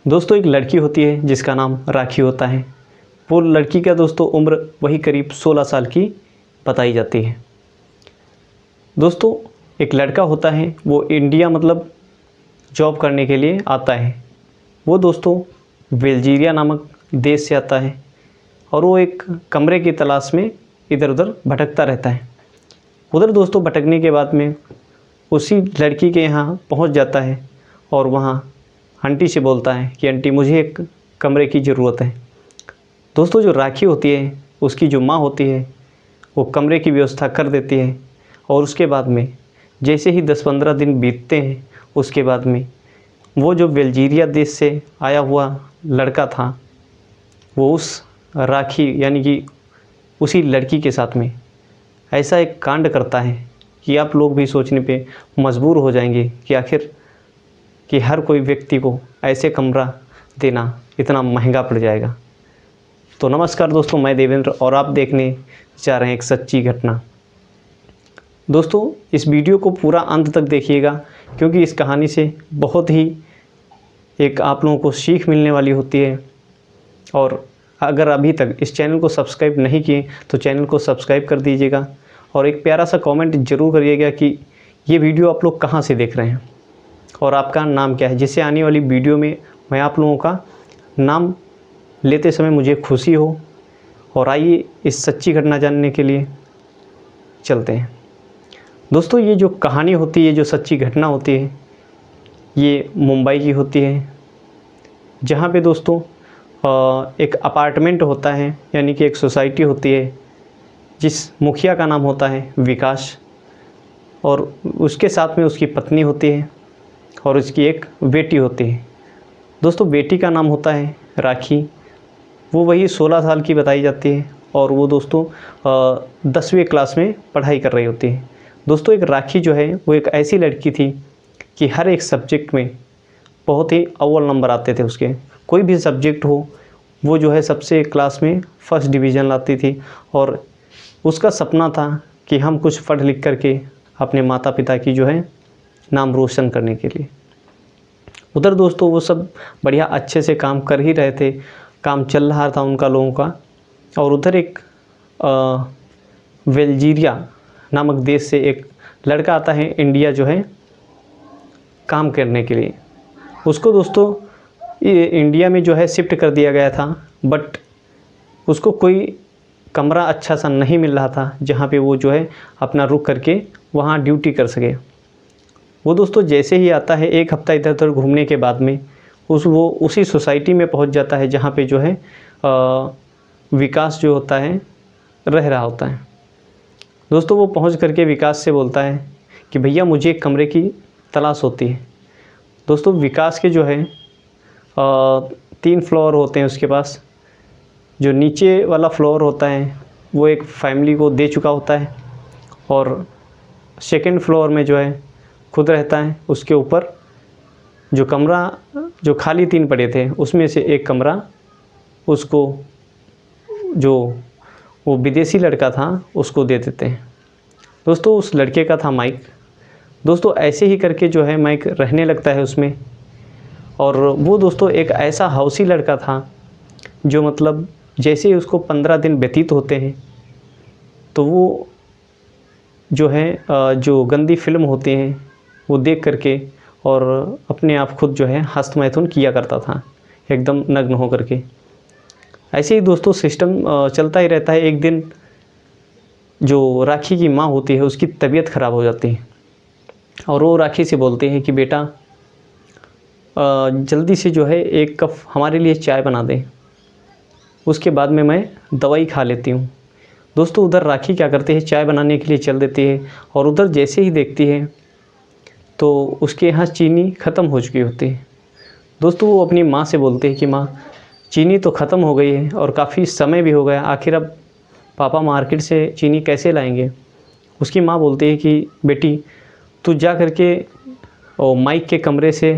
दोस्तों एक लड़की होती है जिसका नाम राखी होता है। वो लड़की का दोस्तों उम्र वही करीब 16 साल की बताई जाती है। दोस्तों एक लड़का होता है, वो इंडिया मतलब जॉब करने के लिए आता है। वो दोस्तों बेल्जीरिया नामक देश से आता है और वो एक कमरे की तलाश में इधर उधर भटकता रहता है। उधर दोस्तों भटकने के बाद में उसी लड़की के यहाँ पहुँच जाता है और वहाँ आंटी से बोलता है कि आंटी मुझे एक कमरे की ज़रूरत है। दोस्तों जो राखी होती है उसकी जो माँ होती है वो कमरे की व्यवस्था कर देती है और उसके बाद में जैसे ही 10-15 दिन बीतते हैं उसके बाद में वो जो बेल्जीरिया देश से आया हुआ लड़का था वो उस राखी यानी कि उसी लड़की के साथ में ऐसा एक कांड करता है कि आप लोग भी सोचने पे मजबूर हो जाएंगे कि आखिर कि हर कोई व्यक्ति को ऐसे कमरा देना इतना महंगा पड़ जाएगा। तो नमस्कार दोस्तों, मैं देवेंद्र और आप देखने जा रहे हैं एक सच्ची घटना। दोस्तों इस वीडियो को पूरा अंत तक देखिएगा क्योंकि इस कहानी से बहुत ही एक आप लोगों को सीख मिलने वाली होती है। और अगर अभी तक इस चैनल को सब्सक्राइब नहीं किए तो चैनल को सब्सक्राइब कर दीजिएगा और एक प्यारा सा कमेंट ज़रूर करिएगा कि ये वीडियो आप लोग कहाँ से देख रहे हैं और आपका नाम क्या है, जिससे आने वाली वीडियो में मैं आप लोगों का नाम लेते समय मुझे खुशी हो। और आइए इस सच्ची घटना जानने के लिए चलते हैं। दोस्तों ये जो कहानी होती है, जो सच्ची घटना होती है, ये मुंबई की होती है, जहाँ पे दोस्तों एक अपार्टमेंट होता है यानी कि एक सोसाइटी होती है जिस मुखिया का नाम होता है विकास और उसके साथ में उसकी पत्नी होती है और उसकी एक बेटी होती है। दोस्तों बेटी का नाम होता है राखी। वो वही 16 साल की बताई जाती है और वो दोस्तों 10वीं क्लास में पढ़ाई कर रही होती है। दोस्तों एक राखी जो है वो एक ऐसी लड़की थी कि हर एक सब्जेक्ट में बहुत ही अव्वल नंबर आते थे उसके। कोई भी सब्जेक्ट हो वो जो है सबसे क्लास में फर्स्ट डिवीज़न लाती थी और उसका सपना था कि हम कुछ पढ़ लिख करके अपने माता पिता की जो है नाम रोशन करने के लिए। उधर दोस्तों वो सब बढ़िया अच्छे से काम कर ही रहे थे, काम चल रहा था उनका लोगों का। और उधर एक बेल्जीरिया नामक देश से एक लड़का आता है इंडिया जो है काम करने के लिए। उसको दोस्तों ये इंडिया में जो है शिफ्ट कर दिया गया था, बट उसको कोई कमरा अच्छा सा नहीं मिल रहा था जहाँ पे वो जो है अपना रुक करके वहाँ ड्यूटी कर सके। वो दोस्तों जैसे ही आता है एक हफ़्ता इधर उधर घूमने के बाद में वो उसी सोसाइटी में पहुंच जाता है जहाँ पे जो है विकास जो होता है रह रहा होता है। दोस्तों वो पहुंच करके विकास से बोलता है कि भैया मुझे एक कमरे की तलाश होती है। दोस्तों विकास के जो है 3 फ्लोर होते हैं उसके पास। जो नीचे वाला फ्लोर होता है वो एक फैमिली को दे चुका होता है और सेकंड फ्लोर में जो है खुद रहता है। उसके ऊपर जो कमरा जो खाली 3 पड़े थे उसमें से एक कमरा उसको जो वो विदेशी लड़का था उसको दे देते हैं। दोस्तों उस लड़के का था माइक। दोस्तों ऐसे ही करके जो है माइक रहने लगता है उसमें। और वो दोस्तों एक ऐसा हौसी लड़का था जो मतलब जैसे ही उसको 15 दिन व्यतीत होते हैं तो वो जो है जो गंदी फिल्म होती हैं वो देख करके और अपने आप खुद जो है हस्तमैथुन किया करता था एकदम नग्न हो करके। ऐसे ही दोस्तों सिस्टम चलता ही रहता है। एक दिन जो राखी की माँ होती है उसकी तबीयत ख़राब हो जाती है और वो राखी से बोलते हैं कि बेटा जल्दी से जो है 1 कप हमारे लिए चाय बना दें, उसके बाद में मैं दवाई खा लेती हूँ। दोस्तों उधर राखी क्या करते हैं, चाय बनाने के लिए चल देती है और उधर जैसे ही देखती है तो उसके यहाँ चीनी ख़त्म हो चुकी होती है। दोस्तों वो अपनी माँ से बोलते हैं कि माँ चीनी तो ख़त्म हो गई है और काफ़ी समय भी हो गया, आखिर अब पापा मार्केट से चीनी कैसे लाएंगे। उसकी माँ बोलती है कि बेटी तू जा करके और माइक के कमरे से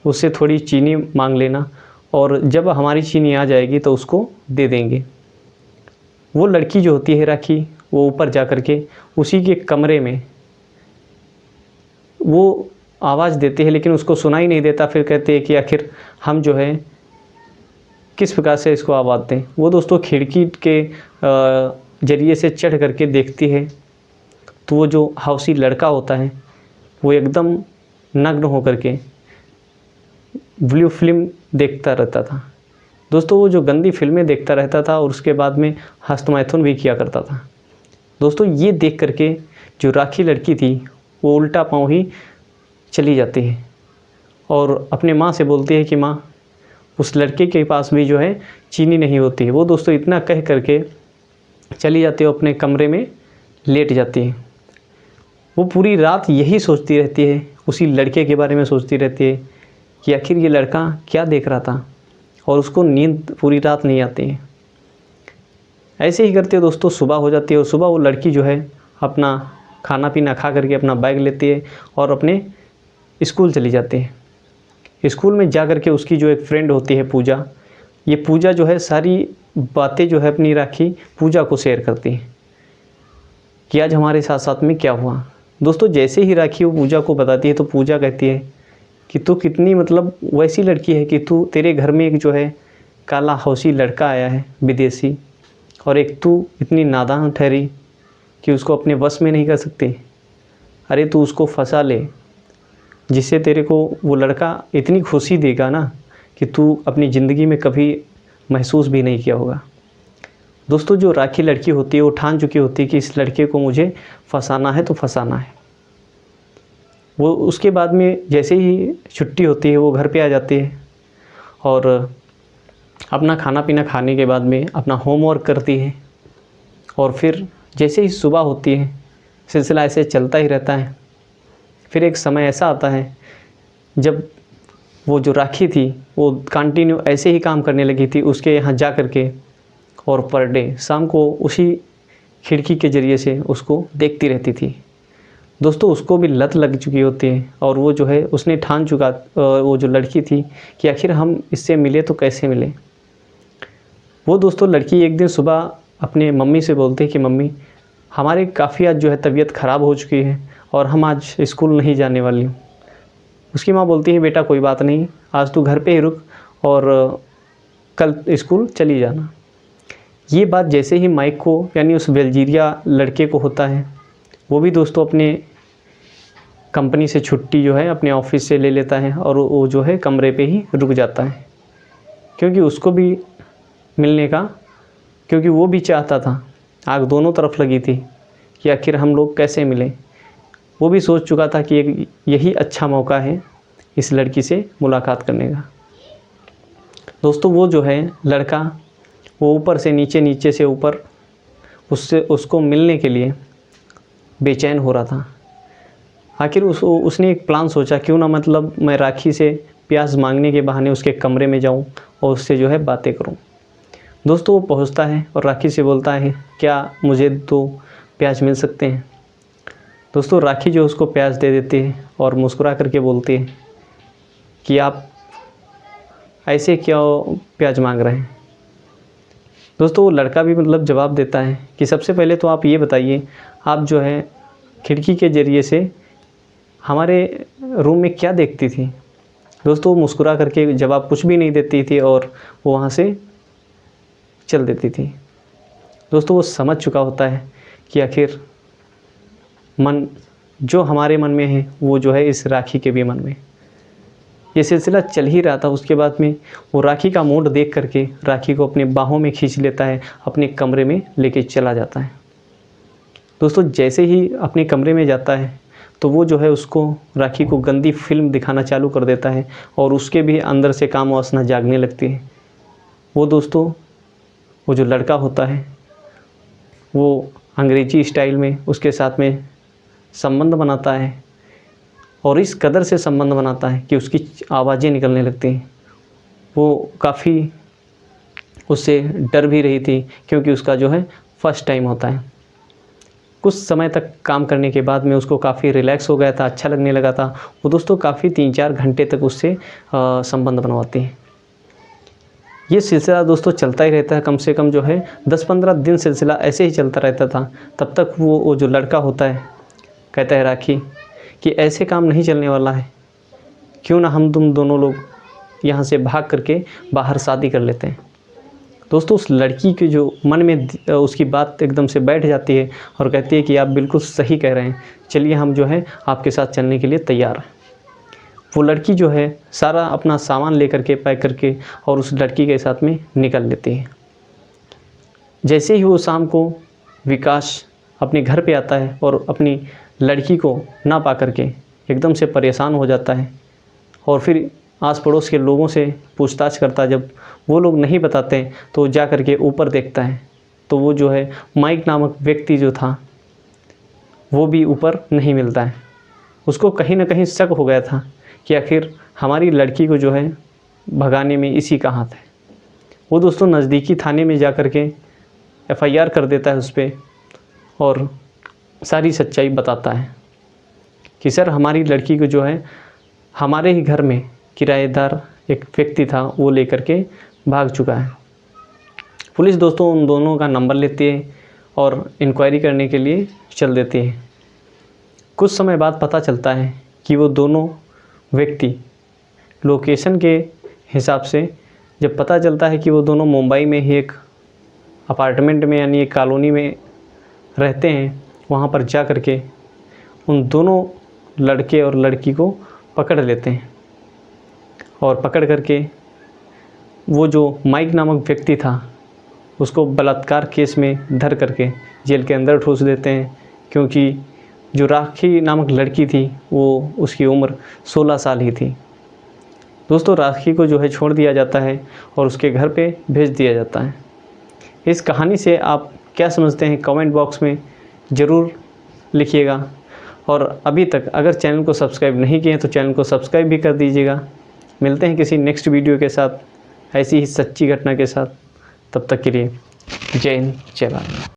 उससे थोड़ी चीनी मांग लेना और जब हमारी चीनी आ जाएगी तो उसको दे देंगे। वो लड़की जो होती है राखी वो ऊपर जा कर के उसी के कमरे में वो आवाज़ देती है लेकिन उसको सुनाई नहीं देता। फिर कहती है कि आखिर हम जो है किस प्रकार से इसको आवाज़ दें। वो दोस्तों खिड़की के ज़रिए से चढ़ करके देखती है, तो वो जो हौसी लड़का होता है वो एकदम नग्न होकर के ब्लू फिल्म देखता रहता था। दोस्तों वो जो गंदी फिल्में देखता रहता था और उसके बाद में हस्तमैथुन भी किया करता था। दोस्तों ये देख करके जो राखी लड़की थी वो उल्टा पाँव ही चली जाती है और अपने माँ से बोलती है कि माँ, उस लड़के के पास भी जो है चीनी नहीं होती है। वो दोस्तों इतना कह करके चली जाती है, अपने कमरे में लेट जाती है। वो पूरी रात यही सोचती रहती है, उसी लड़के के बारे में सोचती रहती है कि आखिर ये लड़का क्या देख रहा था, और उसको नींद पूरी रात नहीं आती है। ऐसे ही करते दोस्तों सुबह हो जाती है और सुबह वो लड़की जो है अपना खाना पीना खा करके अपना बैग लेती है और अपने स्कूल चली जाती है। स्कूल में जा कर के उसकी जो एक फ्रेंड होती है पूजा, ये पूजा जो है सारी बातें जो है अपनी राखी पूजा को शेयर करती है कि आज हमारे साथ साथ में क्या हुआ। दोस्तों जैसे ही राखी वो पूजा को बताती है तो पूजा कहती है कि तू कितनी मतलब वैसी लड़की है कि तू, तेरे घर में एक जो है काला हौसी लड़का आया है विदेशी, और एक तू इतनी नादान ठहरी कि उसको अपने वश में नहीं कर सकती। अरे तू उसको फंसा ले, जिससे तेरे को वो लड़का इतनी खुशी देगा ना कि तू अपनी ज़िंदगी में कभी महसूस भी नहीं किया होगा। दोस्तों जो राखी लड़की होती है वो ठान चुकी होती है कि इस लड़के को मुझे फंसाना है तो फंसाना है। वो उसके बाद में जैसे ही छुट्टी होती है वो घर पे आ जाती है और अपना खाना पीना खाने के बाद में अपना होमवर्क करती है, और फिर जैसे ही सुबह होती है सिलसिला ऐसे चलता ही रहता है। फिर एक समय ऐसा आता है जब वो जो राखी थी वो कंटिन्यू ऐसे ही काम करने लगी थी उसके यहाँ जा कर के, और पर डे शाम को उसी खिड़की के ज़रिए से उसको देखती रहती थी। दोस्तों उसको भी लत लग चुकी होती है और वो जो है उसने ठान चुका, वो जो लड़की थी, कि आखिर हम इससे मिले तो कैसे मिले। वो दोस्तों लड़की एक दिन सुबह अपने मम्मी से बोलती है कि मम्मी, हमारे काफ़ी आज जो है तबीयत ख़राब हो चुकी है और हम आज स्कूल नहीं जाने वाली हूँ। उसकी माँ बोलती है बेटा कोई बात नहीं, आज तू घर पे ही रुक और कल स्कूल चली जाना। ये बात जैसे ही माइक को यानी उस बेल्जीरिया लड़के को होता है, वो भी दोस्तों अपने कंपनी से छुट्टी जो है अपने ऑफिस से ले लेता है और वो जो है कमरे पे ही रुक जाता है, क्योंकि उसको भी मिलने का, क्योंकि वो भी चाहता था, आग दोनों तरफ लगी थी कि आखिर हम लोग कैसे मिलें। वो भी सोच चुका था कि यही अच्छा मौका है इस लड़की से मुलाकात करने का। दोस्तों वो जो है लड़का वो ऊपर से नीचे, नीचे से ऊपर उसको मिलने के लिए बेचैन हो रहा था। आखिर उसने एक प्लान सोचा, क्यों ना मतलब मैं राखी से प्याज मांगने के बहाने उसके कमरे में जाऊं और उससे जो है बातें करूं। दोस्तों वो पहुंचता है और राखी से बोलता है क्या मुझे 2 प्याज मिल सकते हैं। दोस्तों राखी जो उसको प्याज दे देती है और मुस्कुरा करके बोलती है कि आप ऐसे क्यों प्याज मांग रहे हैं। दोस्तों वो लड़का भी मतलब जवाब देता है कि सबसे पहले तो आप ये बताइए, आप जो है खिड़की के ज़रिए से हमारे रूम में क्या देखती थी। दोस्तों वो मुस्कुरा करके जवाब कुछ भी नहीं देती थी और वो वहाँ से चल देती थी। दोस्तों वो समझ चुका होता है कि आखिर मन जो हमारे मन में है वो जो है इस राखी के भी मन में। ये सिलसिला चल ही रहा था। उसके बाद में वो राखी का मूड देख करके राखी को अपने बाहों में खींच लेता है, अपने कमरे में लेके चला जाता है। दोस्तों जैसे ही अपने कमरे में जाता है तो वो जो है उसको राखी को गंदी फिल्म दिखाना चालू कर देता है और उसके भी अंदर से काम वासना जागने लगती है। वो दोस्तों वो जो लड़का होता है वो अंग्रेजी स्टाइल में उसके साथ में संबंध बनाता है, और इस कदर से संबंध बनाता है कि उसकी आवाज़ें निकलने लगती हैं। वो काफ़ी उससे डर भी रही थी, क्योंकि उसका जो है फर्स्ट टाइम होता है। कुछ समय तक काम करने के बाद में उसको काफ़ी रिलैक्स हो गया था, अच्छा लगने लगा था। वो दोस्तों काफ़ी 3-4 घंटे तक उससे संबंध बनवाती है। ये सिलसिला दोस्तों चलता ही रहता है, कम से कम जो है 10-15 दिन सिलसिला ऐसे ही चलता रहता था। तब तक वो जो लड़का होता है कहता है राखी कि ऐसे काम नहीं चलने वाला है, क्यों ना हम तुम दोनों लोग यहाँ से भाग करके बाहर शादी कर लेते हैं। दोस्तों उस लड़की के जो मन में उसकी बात एकदम से बैठ जाती है और कहती है कि आप बिल्कुल सही कह रहे हैं, चलिए हम जो है आपके साथ चलने के लिए तैयार हैं। वो लड़की जो है सारा अपना सामान लेकर के पैक करके और उस लड़की के साथ में निकल लेती है। जैसे ही वो शाम को विकास अपने घर पे आता है और अपनी लड़की को ना पा करके एकदम से परेशान हो जाता है और फिर आस पड़ोस के लोगों से पूछताछ करता है। जब वो लोग नहीं बताते हैं तो जा कर के ऊपर देखता है तो वो जो है माइक नामक व्यक्ति जो था वो भी ऊपर नहीं मिलता है। उसको कहीं ना कहीं शक हो गया था कि आखिर हमारी लड़की को जो है भगाने में इसी का हाथ है। वो दोस्तों नज़दीकी थाने में जा कर के FIR कर देता है उस पर और सारी सच्चाई बताता है कि सर हमारी लड़की को जो है हमारे ही घर में किराएदार एक व्यक्ति था वो लेकर के भाग चुका है। पुलिस दोस्तों उन दोनों का नंबर लेती है और इंक्वायरी करने के लिए चल देती है। कुछ समय बाद पता चलता है कि वो दोनों व्यक्ति लोकेशन के हिसाब से जब पता चलता है कि वो दोनों मुंबई में ही एक अपार्टमेंट में यानी एक कॉलोनी में रहते हैं, वहाँ पर जा कर के उन दोनों लड़के और लड़की को पकड़ लेते हैं और पकड़ करके वो जो माइक नामक व्यक्ति था उसको बलात्कार केस में धर करके जेल के अंदर ठूस देते हैं, क्योंकि जो राखी नामक लड़की थी वो उसकी उम्र 16 साल ही थी। दोस्तों राखी को जो है छोड़ दिया जाता है और उसके घर पे भेज दिया जाता है। इस कहानी से आप क्या समझते हैं कमेंट बॉक्स में ज़रूर लिखिएगा। और अभी तक अगर चैनल को सब्सक्राइब नहीं किए तो चैनल को सब्सक्राइब भी कर दीजिएगा। मिलते हैं किसी नेक्स्ट वीडियो के साथ ऐसी ही सच्ची घटना के साथ। तब तक के लिए जय हिंद जय भारत।